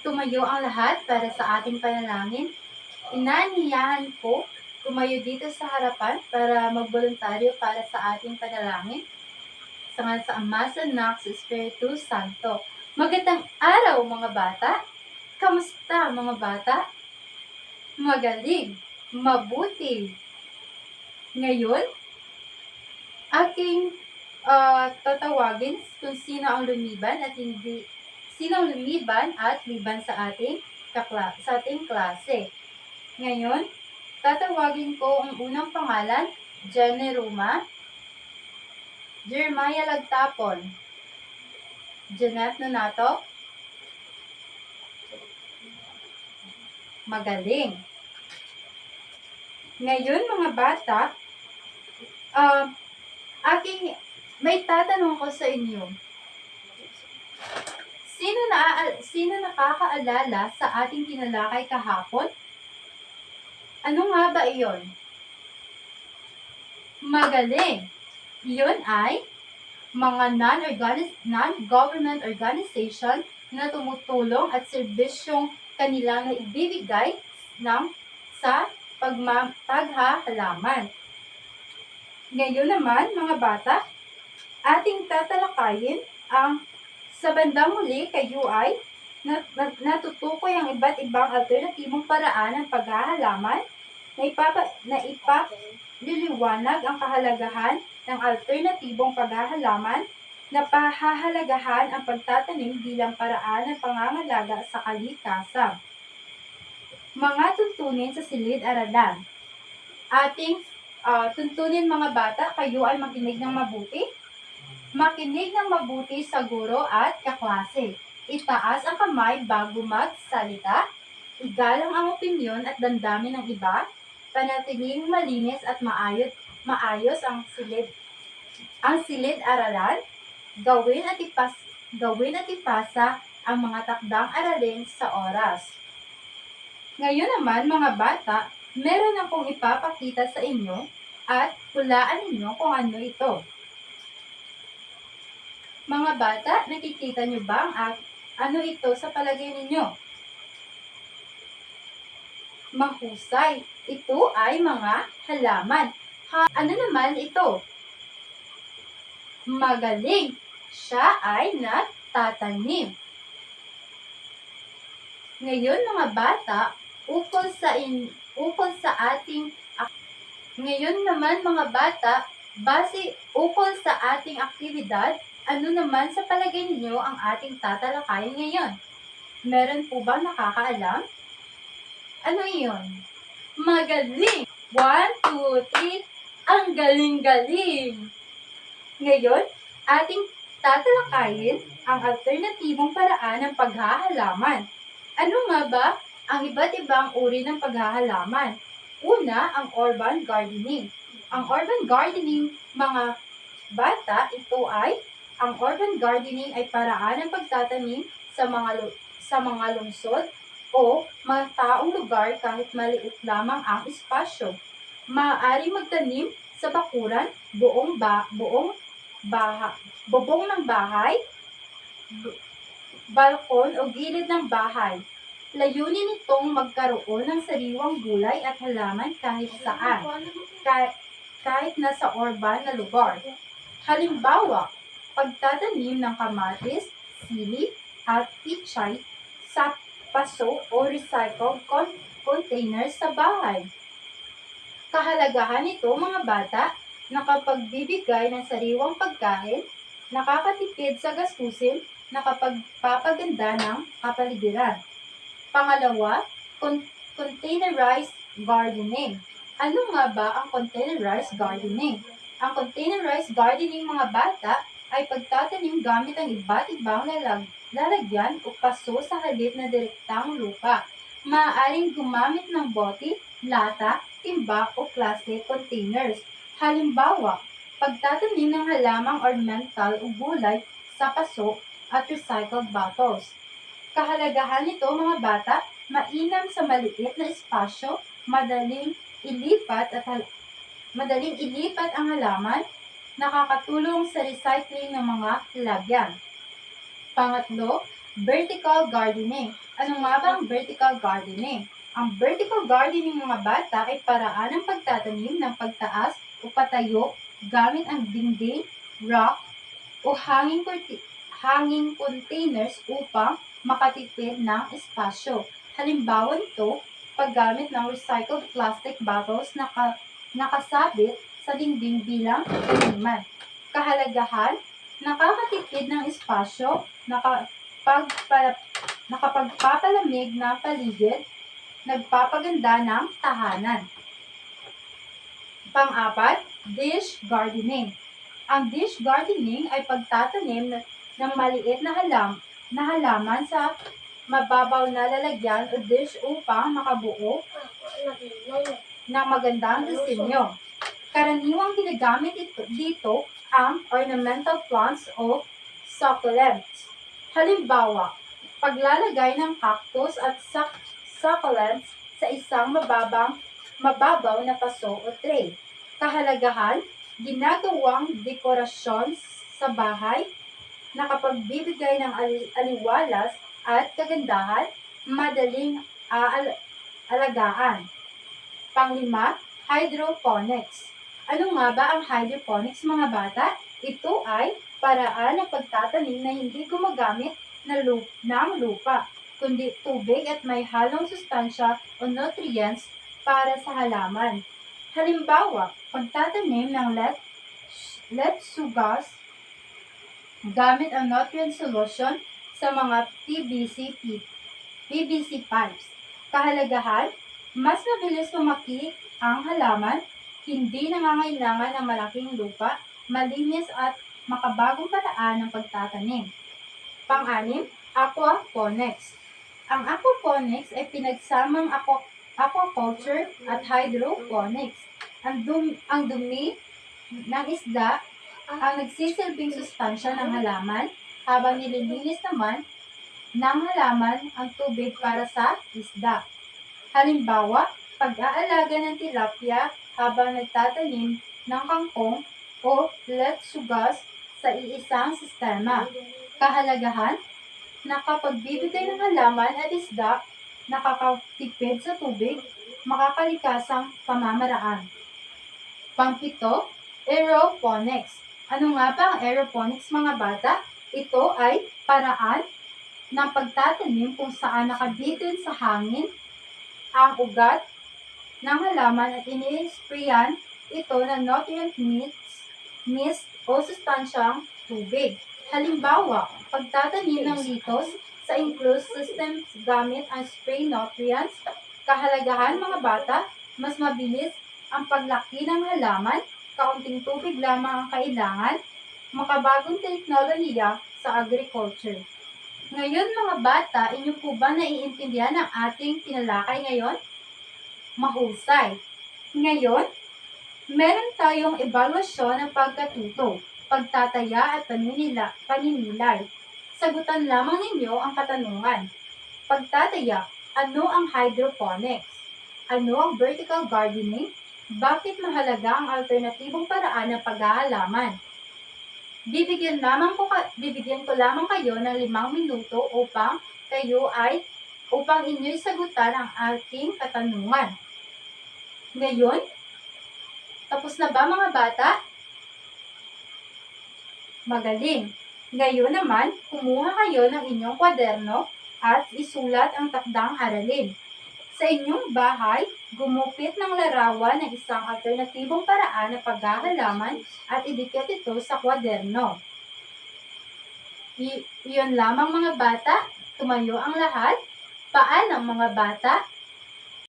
Tumayo ang lahat para sa ating panalangin. Inaanyayahan ko tumayo dito sa harapan para magboluntaryo para sa ating panalangin. Sa ngalan sa Ama, sa Anak, sa Espiritu Santo. Magandang araw mga bata! Kamusta mga bata? Magaling, mabuti. Ngayon, aking tatawagin kung sino ang lumiban at liban sa ating klase. Ngayon, tatawagin ko ang unang pangalan, Jenny Ruma, Jeremiah Lagtapon, Jeanette Nonato. Magaling. Ngayon mga bata, may tatanong ko sa inyo. Sino nakakaalala sa ating tinalakay kahapon? Ano nga ba iyon? Magaling. Iyon ay mga non-government organization na tumutulong at serbisyong kanilang naibibigay sa paghahalaman. Ngayon naman, mga bata, ating tatalakayin ang sa bandang huli kayo ay natutukoy ang iba't ibang alternatibong paraan ng paghahalaman na ipaliliwanag ang kahalagahan ng alternatibong paghahalaman na pahahalagahan ang pagtatanim bilang paraan ng pangangalaga sa kalikasan. Mga tuntunin sa silid-aralan. Ating tuntunin mga bata, kayo ay makinig ng mabuti. Makinig ng mabuti sa guro at kaklase. Itaas ang kamay bago magsalita. Igalang ang opinyon at damdamin ng iba. Panatiling malinis at maayos ang silid-aralan. Gawin at ipasa ang mga takdang aralin sa oras. Ngayon naman mga bata, meron akong ipapakita sa inyo at hulaan ninyo kung ano ito. Mga bata, nakikita nyo ba ano ito sa palagay ninyo? Mahusay. Ito ay mga halaman. Ano naman ito? Magaling. Siya ay natatanim. Ngayon mga bata, Ngayon naman mga bata, ukol sa ating aktibidad, ano naman sa palagay ninyo ang ating tatalakayin ngayon? Meron po ba nakakaalam? Ano iyon? Magaling! 1, 2, 3, ang galing-galing! Ngayon, ating tatalakayin ang alternatibong paraan ng paghahalaman. Ano nga ba ang iba't ibang uri ng paghahalaman? Una, ang urban gardening. Ang urban gardening, mga bata, ang urban gardening ay paraan ng pagtatanim sa mga lungsod o mga taong lugar kahit maliit lamang ang espasyo. Maaaring magtanim sa bakuran, bubong ng bahay, balkon o gilid ng bahay. Layunin nitong magkaroon ng sariwang gulay at halaman kahit saan, kahit nasa urban na lugar. Halimbawa, pagtatanim ng kamatis, sili, at pichay sa paso o recycled containers sa bahay. Kahalagahan nito mga bata, nakapagbibigay ng sariwang pagkain, nakakatipid sa gastusin, nakapagpapaganda ng kapaligiran. Pangalawa, containerized gardening. Ano nga ba ang containerized gardening? Ang containerized gardening mga bata ay pagtatanim gamit ang iba't ibang lalagyan o paso sa halip na direktang lupa. Maaaring gumamit ng bote, lata, timba o plastic containers. Halimbawa, pagtatanim ng halamang ornamental o gulay sa paso at recycled bottles. Kahalagahan nito mga bata, mainam sa maliit na espasyo, madaling ilipat ang halaman, nakakatulong sa recycling ng mga lalagyan. Pangatlo, vertical gardening. Ano nga ba ang vertical gardening? Ang vertical gardening mga bata ay paraan ng pagtatanim ng pagtaas o patayo gamit ang dingding, rock, o hanging containers upang makatipid ng espasyo. Halimbawa nito, paggamit ng recycled plastic bottles na nakasabit sa dingding bilang taniman. Kahalagahan, nakakatipid ng espasyo, nakapagpapalamig ng paligid, nagpapaganda ng tahanan. Pang-apat, dish gardening. Ang dish gardening ay pagtatanim ng maliit na halaman sa mababaw na lalagyan o dish upang makabuo ng magandang disenyo. Karaniwang ginagamit dito ang ornamental plants o succulents. Halimbawa, paglalagay ng cactus at succulents sa isang mababaw na paso o tray. Kahalagahan, ginagawang dekorasyon sa bahay, nakapagbibigay ng aliwalas at kagandahan, madaling alagaan. Panglima, hydroponics. Ano nga ba ang hydroponics mga bata? Ito ay paraan ng pagtatanim na hindi gumagamit ng lupa, kundi tubig at may halong sustansya o nutrients para sa halaman. Halimbawa, pagtatanim ng lettuce gamit ang nutrient solution sa mga PVC pipes. Kahalagahan, mas mabilis lumaki ang halaman, hindi nangangailangan ng malaking lupa, malinis at makabagong paraan ng pagtatanim. Pang-anim, aquaponics. Ang aquaponics ay pinagsamang aquaculture at hydroponics. Ang dumi ng isda ang nagsisilbing sustansya ng halaman, habang nililinis naman ng halaman ang tubig para sa isda. Halimbawa, pag-aalaga ng tilapia habang nagtatanim ng kangkong o lettuce sa iisang sistema. Kahalagahan, nakapagbibigay ng halaman at isda, nakakatipid sa tubig, makakalikasang pamamaraan. Pang-pito, aeroponics. Ano nga ba ang aeroponics mga bata? Ito ay paraan ng pagtatanim kung saan nakabitin sa hangin ang ugat ng halaman at ini-sprayan ito ng nutrient mist o sustansyang tubig. Halimbawa, pagtatanim ng litos sa enclosed systems gamit ang spray nutrients. Kahalagahan mga bata, mas mabilis ang paglaki ng halaman, kaunting tubig lamang ang kailangan, makabagong teknolohiya sa agriculture. Ngayon mga bata, inyo po ba naiintindihan ang ating tinalakay ngayon? Mahusay. Ngayon, meron tayong evaluasyon ng pagkatuto, pagtataya at paninilay. Sagutan lamang ninyo ang katanungan. Pagtataya, ano ang hydroponics? Ano ang vertical gardening? Bakit mahalaga ang alternatibong paraan ng paghahalaman? Bibigyan ko lamang kayo ng 5 minuto upang inyo'y sagutan ang aking katanungan. Ngayon, tapos na ba mga bata? Magaling! Ngayon naman, kumuha kayo ng inyong kwaderno at isulat ang takdang aralin. Sa inyong bahay, gumupit ng larawan ng isang alternatibong paraan ng paghahalaman at idikit ito sa kwaderno. Iyon lamang mga bata, tumayo ang lahat. Paalam mga bata.